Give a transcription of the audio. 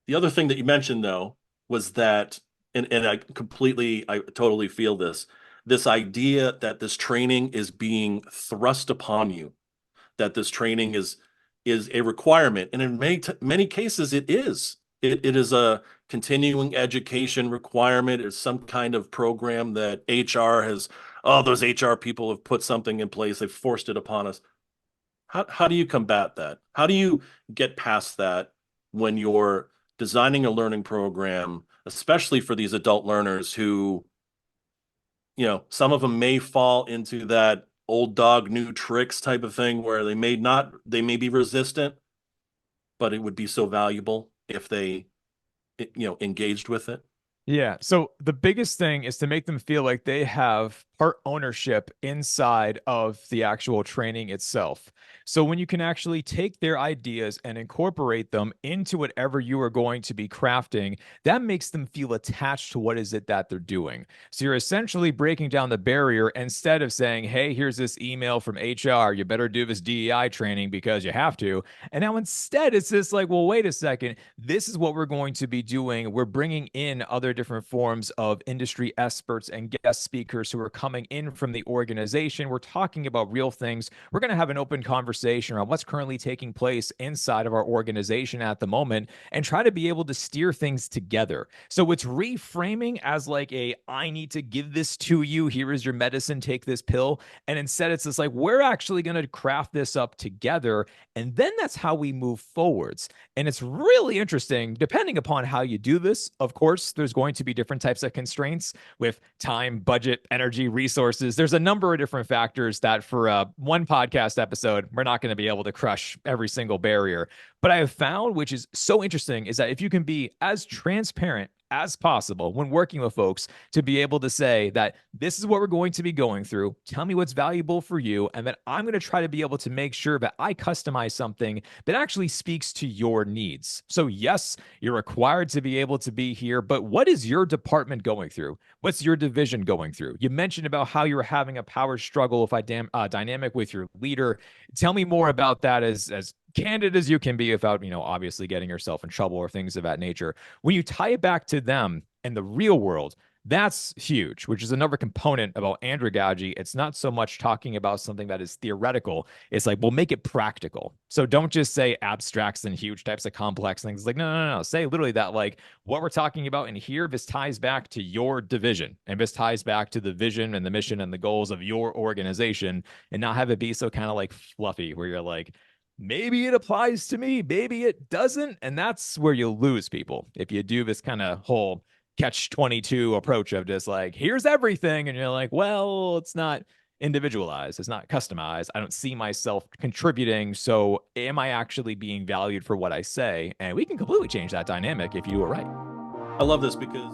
The other thing that you mentioned though was that, and I totally feel this idea that this training is being thrust upon you, that this training is a requirement, and in many cases it is. It is a continuing education requirement. It's some kind of program that HR has. Oh, those HR people have put something in place. They've forced it upon us. How do you combat that? How do you get past that when you're designing a learning program, especially for these adult learners who, some of them may fall into that old dog, new tricks type of thing where they may be resistant, but it would be so valuable if they, engaged with it. Yeah. So the biggest thing is to make them feel like they have part ownership inside of the actual training itself. So when you can actually take their ideas and incorporate them into whatever you are going to be crafting, that makes them feel attached to what is it that they're doing. So you're essentially breaking down the barrier instead of saying, hey, here's this email from HR, you better do this DEI training because you have to. And now instead, it's just like, well, wait a second. This is what we're going to be doing. We're bringing in other different forms of industry experts and guest speakers who are coming in from the organization. We're talking about real things. We're going to have an open conversation around what's currently taking place inside of our organization at the moment and try to be able to steer things together. So it's reframing as like I need to give this to you. Here is your medicine. Take this pill. And instead, it's just like, we're actually going to craft this up together. And then that's how we move forwards. And it's really interesting, depending upon how you do this. Of course, there's going to be different types of constraints with time, budget, energy, resources. There's a number of different factors that for one podcast episode, we're not going to be able to crush every single barrier. But I have found, which is so interesting, is that if you can be as transparent as possible when working with folks to be able to say that this is what we're going to be going through. Tell me what's valuable for you. And then I'm going to try to be able to make sure that I customize something that actually speaks to your needs. So, yes, you're required to be able to be here, but what is your department going through? What's your division going through? You mentioned about how you're having a power struggle with dynamic with your leader. Tell me more about that as candid as you can be without, obviously getting yourself in trouble or things of that nature. When you tie it back to them and the real world, that's huge, which is another component about andragogy. It's not so much talking about something that is theoretical. It's like, we'll make it practical. So don't just say abstracts and huge types of complex things. Like, no. Say literally that, like, what we're talking about in here, this ties back to your division. And this ties back to the vision and the mission and the goals of your organization, and not have it be so kind of like fluffy where you're like, maybe it applies to me, maybe it doesn't. And that's where you lose people. If you do this kind of whole catch 22 approach of just like, here's everything. And you're like, well, it's not individualized. It's not customized. I don't see myself contributing. So am I actually being valued for what I say? And we can completely change that dynamic if you do it right. I love this because